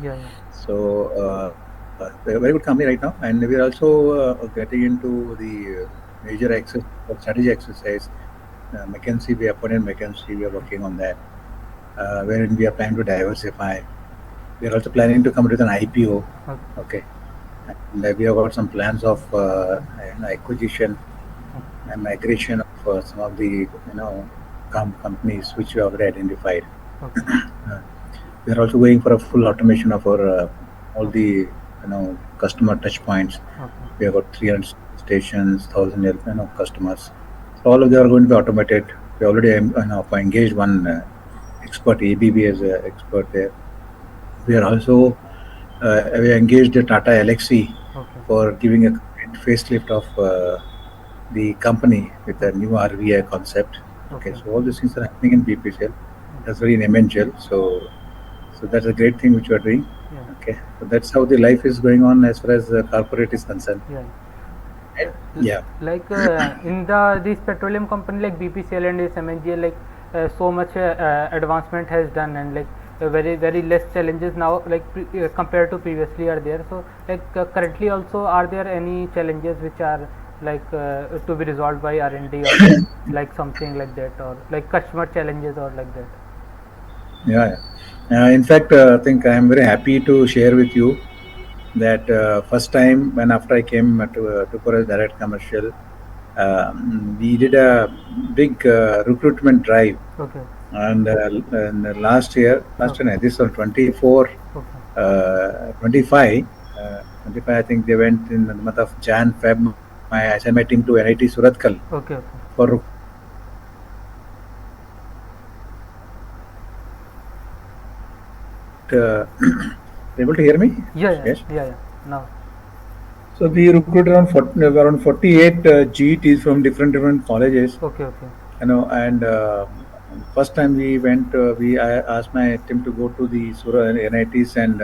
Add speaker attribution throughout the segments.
Speaker 1: Yeah, yeah.
Speaker 2: So we're a very good company right now, and we're also getting into the major strategy exercise. McKinsey, we appointed McKinsey. We are working on that, wherein we are planning to diversify. We are also planning to come with an IPO.
Speaker 1: Okay.
Speaker 2: Okay, and we have got some plans of acquisition and migration of some of the companies which we already identified.
Speaker 1: Okay.
Speaker 2: Uh, we are also going for a full automation of our all
Speaker 1: Okay.
Speaker 2: the customer touch points.
Speaker 1: Okay.
Speaker 2: We have got 300 stations, 1,000 customers. So all of them are going to be automated. We already engaged one expert, ABB as an expert there. We are also we engaged the Tata Alexi
Speaker 1: Okay.
Speaker 2: for giving a complete facelift of the company with a new RVI concept. Okay,
Speaker 1: Okay.
Speaker 2: so all these things are happening in BPCL. That's very in MNGL. So that's a great thing which we are doing.
Speaker 1: Yeah.
Speaker 2: Okay, so that's how the life is going on as far as the corporate is concerned.
Speaker 1: Yeah.
Speaker 2: And yeah,
Speaker 1: Like in this petroleum company like BPCL and this MNGL, like so much advancement has done, and like very less challenges now, like compared to previously are there. So like currently also, are there any challenges which are like to be resolved by R&D, or like something like that, or like customer challenges or like that?
Speaker 2: yeah, yeah. In fact, I think I am very happy to share with you that first time when after I came to for a direct commercial, we did a big recruitment drive,
Speaker 1: Okay.
Speaker 2: and last
Speaker 1: Okay.
Speaker 2: year, this on 24,
Speaker 1: Okay.
Speaker 2: 25, 25. I think they went in the month of Jan, Feb. I sent my team to NIT Suratkal
Speaker 1: Okay. Okay.
Speaker 2: for uh, able to hear me?
Speaker 1: Yeah. Yeah.
Speaker 2: Yes.
Speaker 1: Yeah. Yeah. Now.
Speaker 2: So we recruited around 48 GETs from different colleges,
Speaker 1: Okay. Okay.
Speaker 2: and first time we went, I asked my team to go to the NITs and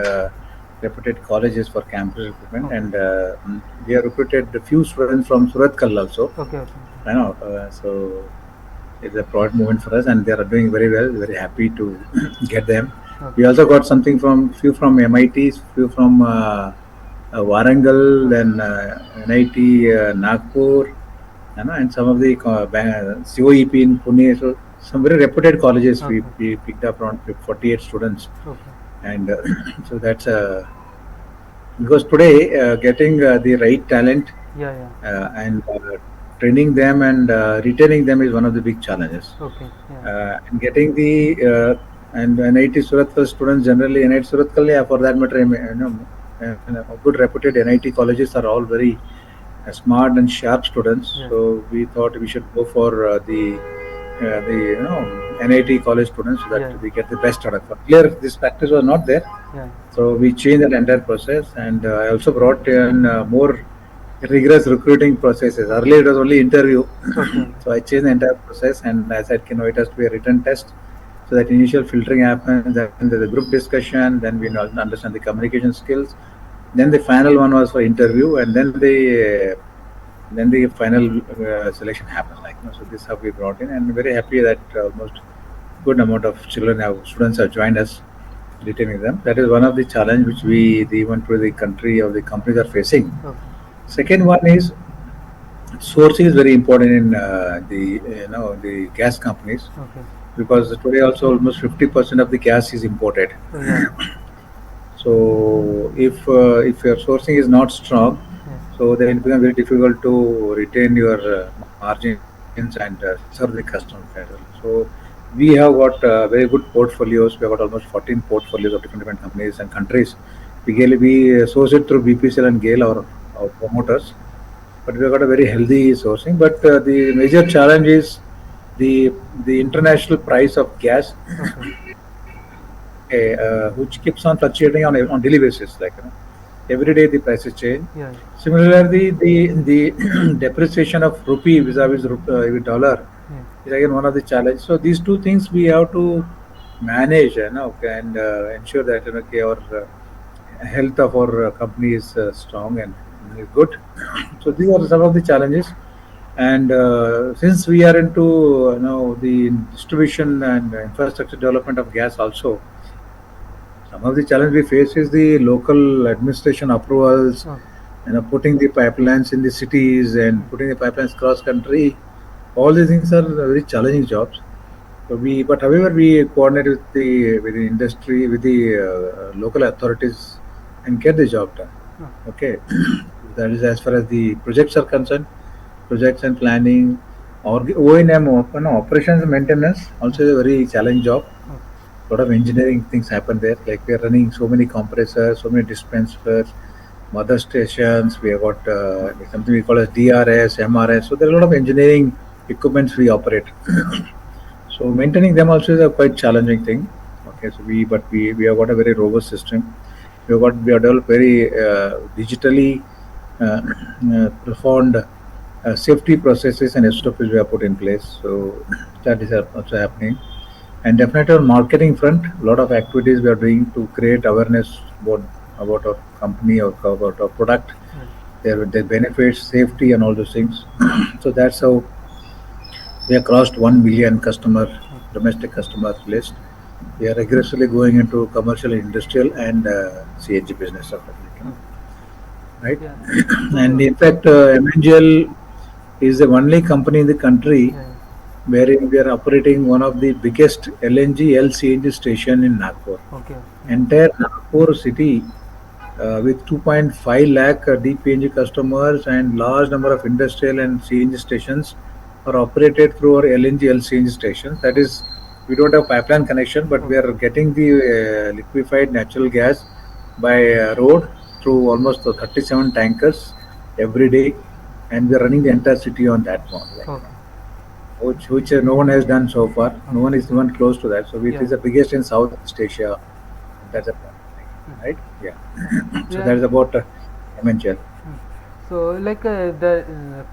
Speaker 2: reputed colleges for campus recruitment,
Speaker 1: Okay.
Speaker 2: and we have recruited a few students from Suratkal also.
Speaker 1: Okay. Okay.
Speaker 2: So it's a proud moment for us, and they are doing very well. Very happy to get them. We
Speaker 1: Okay.
Speaker 2: also got something from few from MITs, few from Warangal, then NIT Nagpur, and some of the COEP in Pune. So some very reputed colleges
Speaker 1: Okay.
Speaker 2: we picked up around 48 students,
Speaker 1: Okay.
Speaker 2: and so that's because today getting the right talent
Speaker 1: Yeah. Yeah.
Speaker 2: and training them and retaining them is one of the big challenges.
Speaker 1: Okay. Yeah.
Speaker 2: And getting the and NIT Suratkal students generally NIT Suratkal, yeah, for that matter, good reputed NIT colleges are all very smart and sharp students.
Speaker 1: Yes.
Speaker 2: So we thought we should go for the NIT college students so
Speaker 1: Yeah.
Speaker 2: that we get the best out of it. Earlier, this practice was not there,
Speaker 1: Yeah.
Speaker 2: so we changed that entire process, and I also brought in more rigorous recruiting processes. Earlier, it was only interview,
Speaker 1: Okay.
Speaker 2: so I changed the entire process, and I said, it has to be a written test. So that initial filtering happens, then there's a group discussion, then we understand the communication skills, then the final one was for interview, and then the final selection happens. So this is how we brought in, and very happy that almost good amount of students have joined us, retaining them. That is one of the challenge which even to the country or the companies are facing.
Speaker 1: Okay.
Speaker 2: Second one is sourcing is very important in the gas companies,
Speaker 1: Okay.
Speaker 2: because today also almost 50% of the gas is imported.
Speaker 1: Yeah.
Speaker 2: So if your sourcing is not strong,
Speaker 1: Yes.
Speaker 2: so then it becomes very difficult to retain your margins and serve the customers better. So we have got very good portfolios. We have got almost 14 portfolios of different companies and countries. We source it through BPCL and GAIL, our promoters, but we have got a very healthy sourcing. But the major challenge is the the international price of gas,
Speaker 1: Okay.
Speaker 2: which keeps on fluctuating on daily basis. Every day the prices change.
Speaker 1: Yeah.
Speaker 2: Similarly, the depreciation of rupee vis-a-vis dollar
Speaker 1: Yeah.
Speaker 2: is again one of the challenges. So these two things we have to manage, and ensure that okay, our health of our company is strong and good. So these are some of the challenges. And since we are into the distribution and infrastructure development of gas also, Some of the challenge we face is the local administration approvals,
Speaker 1: Okay.
Speaker 2: putting the pipelines in the cities and putting the pipelines cross country. All these things are very challenging jobs. But however, we coordinate with the industry, with the local authorities, and get the job done.
Speaker 1: Okay.
Speaker 2: Okay, that is as far as the projects are concerned. Projects and planning, or O&M, operations and maintenance, also is a very challenging job.
Speaker 1: Okay.
Speaker 2: Lot of engineering things happen there. Like we are running so many compressors, so many dispensers, mother stations. We have got something we call as DRS, MRS. So there are a lot of engineering equipments we operate. So maintaining them also is a quite challenging thing. Okay, so we have got a very robust system. We have developed very digitally profound safety processes and SOPs we have put in place. So that is also happening. And definitely on marketing front, a lot of activities we are doing to create awareness about our company or about our product, their benefits, safety, and all those things. So that's how we have crossed 1 million customer domestic customer list. We are aggressively going into commercial, industrial, and CNG business of America, right?
Speaker 1: Yeah.
Speaker 2: And
Speaker 1: So
Speaker 2: in fact, MNGL is the only company in the country
Speaker 1: yeah.
Speaker 2: wherein we are operating one of the biggest LNG LCNG station in Nagpur.
Speaker 1: Okay.
Speaker 2: Entire Nagpur city with 2.5 lakh DPNG customers and large number of industrial and CNG stations are operated through our LNG LCNG stations. That is, we don't have pipeline connection, but we are getting the liquefied natural gas by road through almost 37 tankers every day, and we are running the entire city on that one.
Speaker 1: Okay.
Speaker 2: Which no one has done so far. No one is even close to that. So it
Speaker 1: Yeah.
Speaker 2: is the biggest in Southeast Asia. That's a right. Yeah. So
Speaker 1: Yeah.
Speaker 2: that is about MNGL.
Speaker 1: So like the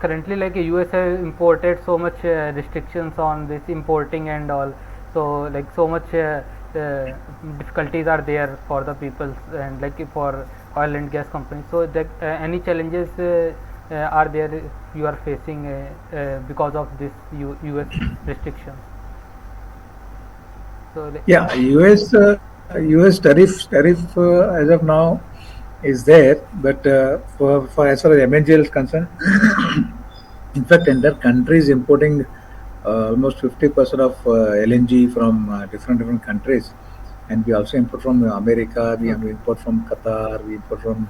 Speaker 1: currently like US has imported so much restrictions on this importing and all. So like so much difficulties are there for the people and like for oil and gas companies. So that any challenges are there you are facing because of this US restrictions. So like,
Speaker 2: Yeah, US tariff as of now is there, but for as far as MNGL is concerned, in fact, entire country is importing almost 50% of LNG from different countries, and we also import from America. We
Speaker 1: okay.
Speaker 2: import from Qatar. We import from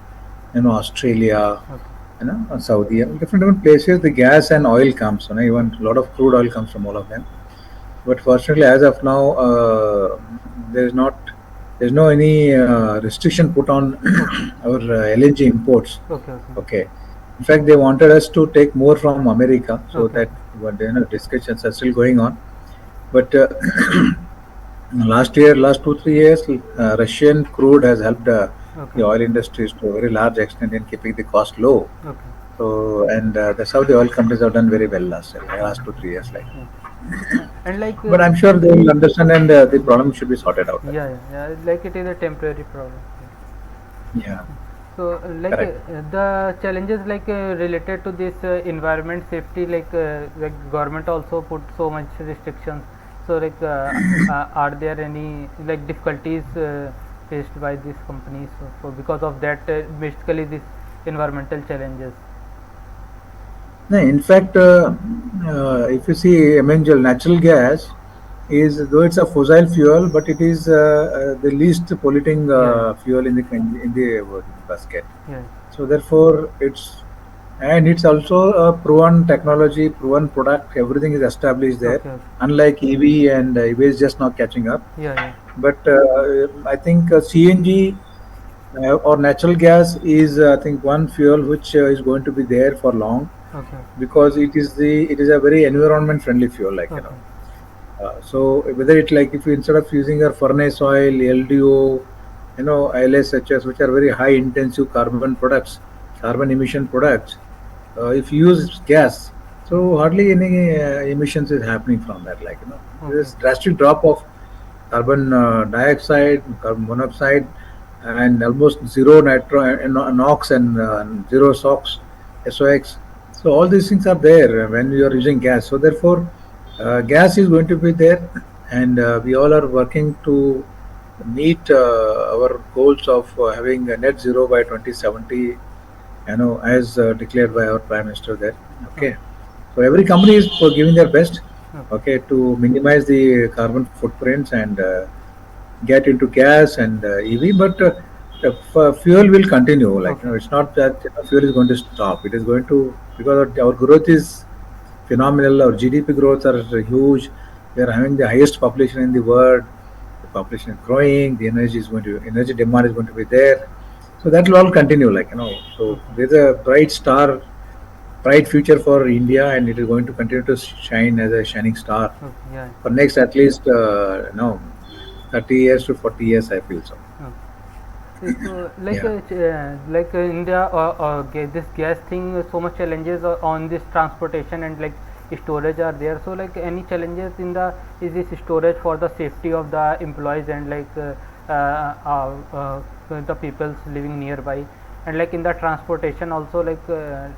Speaker 2: Australia.
Speaker 1: Okay.
Speaker 2: Saudi, different places. The gas and oil comes. Even a lot of crude oil comes from all of them. But fortunately, as of now, there's not there's no any restriction put on our LNG imports.
Speaker 1: Okay. Okay.
Speaker 2: Okay. In fact, they wanted us to take more from America, so
Speaker 1: Okay.
Speaker 2: that discussions are still going on. But last 2-3 years, Russian crude has helped
Speaker 1: Okay.
Speaker 2: the oil industries to a very large extent in keeping the cost low.
Speaker 1: Okay.
Speaker 2: So, and that's how the oil companies have done very well last 2-3 years.
Speaker 1: And like
Speaker 2: But I'm sure they will understand, and the problem should be sorted out.
Speaker 1: yeah, like it is a temporary problem.
Speaker 2: Yeah,
Speaker 1: So like
Speaker 2: correct.
Speaker 1: the challenges like related to this environment safety like government also put so much restrictions. So like are there any like difficulties faced by these companies so because of that basically this environmental challenges.
Speaker 2: No, in fact, if you see MNGL natural gas is though it's a fossil fuel, but it is the least polluting
Speaker 1: Yeah.
Speaker 2: fuel in the basket.
Speaker 1: Yeah.
Speaker 2: So therefore, it's also a proven technology, proven product. Everything is established there.
Speaker 1: Okay. Okay.
Speaker 2: Unlike EV, and EV is just now catching up.
Speaker 1: Yeah. Yeah.
Speaker 2: But I think CNG or natural gas is I think one fuel which is going to be there for long,
Speaker 1: Okay.
Speaker 2: because it is a very environment friendly fuel,
Speaker 1: Okay.
Speaker 2: so whether it like if you instead of using a furnace oil, LDO, LSHS, which are very high intensive carbon emission products, if you use gas, so hardly any emissions is happening from that. There's
Speaker 1: Okay.
Speaker 2: drastic drop of carbon dioxide, carbon monoxide, and almost zero NOx and zero SOx. So all these things are there when you are using gas. So therefore, gas is going to be there, and we all are working to meet our goals of having a net zero by 2070, as declared by our Prime Minister there.
Speaker 1: Okay.
Speaker 2: Okay, so every company is giving their best,
Speaker 1: Okay.
Speaker 2: okay, to minimize the carbon footprints and get into gas and EV, but the fuel will continue. Like,
Speaker 1: Okay.
Speaker 2: it's not that fuel is going to stop. It is going to, because our growth is phenomenal. Our GDP growths are huge. We are having the highest population in the world. The population is growing. The energy demand is going to be there. So that will all continue. So
Speaker 1: Okay.
Speaker 2: there's a bright future for India, and it is going to continue to shine as a shining star
Speaker 1: Okay. Yeah.
Speaker 2: for next at least 30 years to 40 years. I feel so.
Speaker 1: Okay. So
Speaker 2: Yeah.
Speaker 1: like India this gas thing, so much challenges on this transportation and like storage are there. So like any challenges in the is this storage for the safety of the employees and like the peoples living nearby, and like in the transportation also, like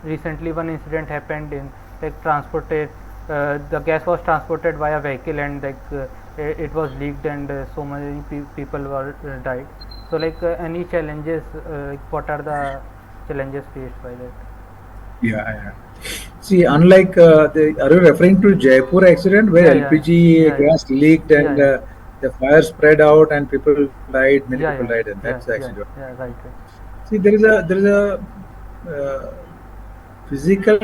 Speaker 1: recently one incident happened in like transported the gas was transported by a vehicle and like it was leaked and so many people were died. So like any challenges, what are the challenges faced by that?
Speaker 2: Yeah, yeah. See, unlike are you referring to Jaipur accident where
Speaker 1: Yeah, yeah,
Speaker 2: LPG
Speaker 1: yeah, yeah,
Speaker 2: gas leaked
Speaker 1: yeah,
Speaker 2: and
Speaker 1: yeah,
Speaker 2: the fire spread out and people died, many people
Speaker 1: yeah,
Speaker 2: died,
Speaker 1: yeah,
Speaker 2: and that's the
Speaker 1: yeah,
Speaker 2: accident.
Speaker 1: yeah, yeah, right, right.
Speaker 2: See, there is a uh, physical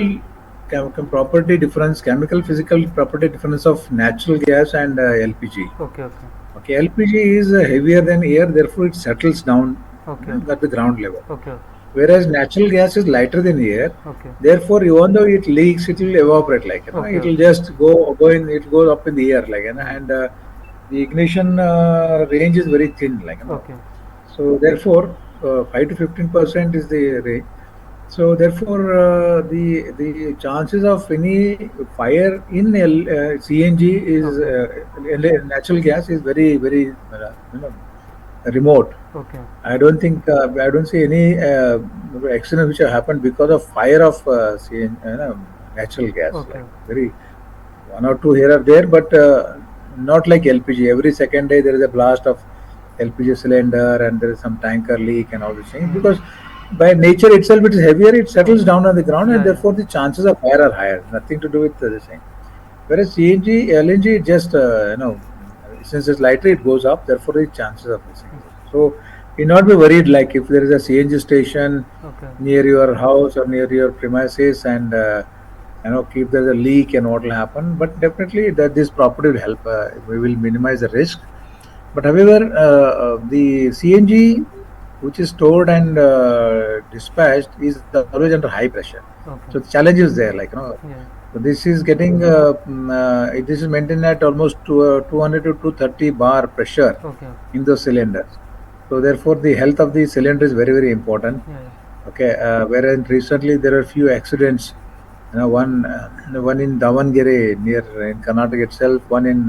Speaker 2: property difference, chemical physical property difference of natural gas and LPG.
Speaker 1: Okay, okay,
Speaker 2: Okay, LPG is heavier than air, therefore it settles down,
Speaker 1: okay, okay,
Speaker 2: at the ground level.
Speaker 1: okay,
Speaker 2: Whereas natural gas is lighter than air,
Speaker 1: okay,
Speaker 2: therefore even though it leaks, it will evaporate.
Speaker 1: okay,
Speaker 2: It will
Speaker 1: okay,
Speaker 2: just go in. It goes up in the air,
Speaker 1: hmm,
Speaker 2: and the ignition range is very thin.
Speaker 1: okay,
Speaker 2: So therefore, 5 to 15% is the range. So therefore, the chances of any fire in CNG is
Speaker 1: okay,
Speaker 2: natural gas is very remote.
Speaker 1: okay,
Speaker 2: I don't see any accidents which have happened because of fire of natural gas.
Speaker 1: okay,
Speaker 2: Very one or two here or there, but not like LPG. Every second day there is a blast of LPG cylinder and there is some tanker leak and all these things,
Speaker 1: hmm,
Speaker 2: because by nature itself it is heavier. It settles
Speaker 1: okay,
Speaker 2: down on the ground, and
Speaker 1: yeah, yeah,
Speaker 2: therefore the chances of fire are higher. Nothing to do with the same. Whereas CNG, LNG, it just since it's lighter, it goes up. Therefore, the chances of missing
Speaker 1: hmm,
Speaker 2: goes up. So, you not be worried. Like if there is a CNG station
Speaker 1: okay,
Speaker 2: near your house or near your premises, and keep there's a leak and what will happen. But definitely, that this property will help. We will minimize the risk. But however, the CNG which is stored and dispatched is always under high pressure.
Speaker 1: okay,
Speaker 2: So the challenge is there.
Speaker 1: yeah,
Speaker 2: So this is getting this is maintained at almost 200 to 230 bar pressure
Speaker 1: okay,
Speaker 2: in those cylinders. So therefore, the health of the cylinder is very important.
Speaker 1: yeah, yeah,
Speaker 2: Okay, whereas recently there are few accidents. One in Davangere near in Karnataka itself, one in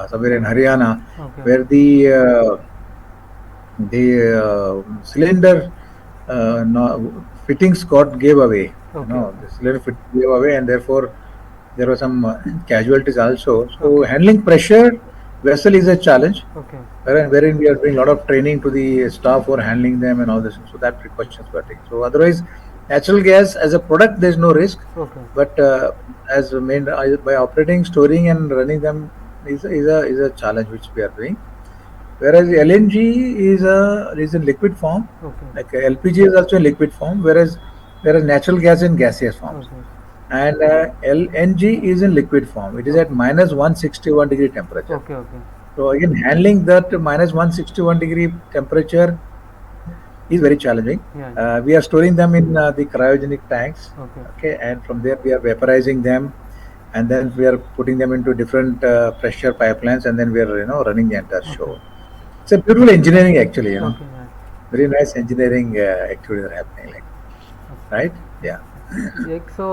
Speaker 2: somewhere in Haryana,
Speaker 1: okay,
Speaker 2: where the cylinder fittings got gave away.
Speaker 1: okay, okay,
Speaker 2: The cylinder fit gave away, and therefore there were some casualties also. So
Speaker 1: okay,
Speaker 2: handling pressure vessel is a challenge,
Speaker 1: okay,
Speaker 2: wherein we are doing a lot of training to the staff for handling them and all this. So that precautions were taken. So otherwise, natural gas as a product, there is no risk,
Speaker 1: okay,
Speaker 2: but as a main by operating, storing, and running them is a challenge which we are doing. Whereas LNG is in liquid form,
Speaker 1: okay,
Speaker 2: like LPG is also in liquid form, whereas natural gas in gaseous forms,
Speaker 1: okay,
Speaker 2: and LNG is in liquid form. It is at
Speaker 1: okay,
Speaker 2: minus 161 degree temperature.
Speaker 1: okay, okay,
Speaker 2: So again, handling that minus 161 degree temperature is very challenging.
Speaker 1: yeah,
Speaker 2: We are storing them in the cryogenic tanks,
Speaker 1: okay,
Speaker 2: okay, and from there we are vaporizing them, and then we are putting them into different pressure pipelines, and then we are running the entire
Speaker 1: okay,
Speaker 2: show. It's a beautiful engineering actually,
Speaker 1: okay, yeah,
Speaker 2: very nice engineering activities are happening,
Speaker 1: okay.
Speaker 2: right? Yeah.
Speaker 1: Like so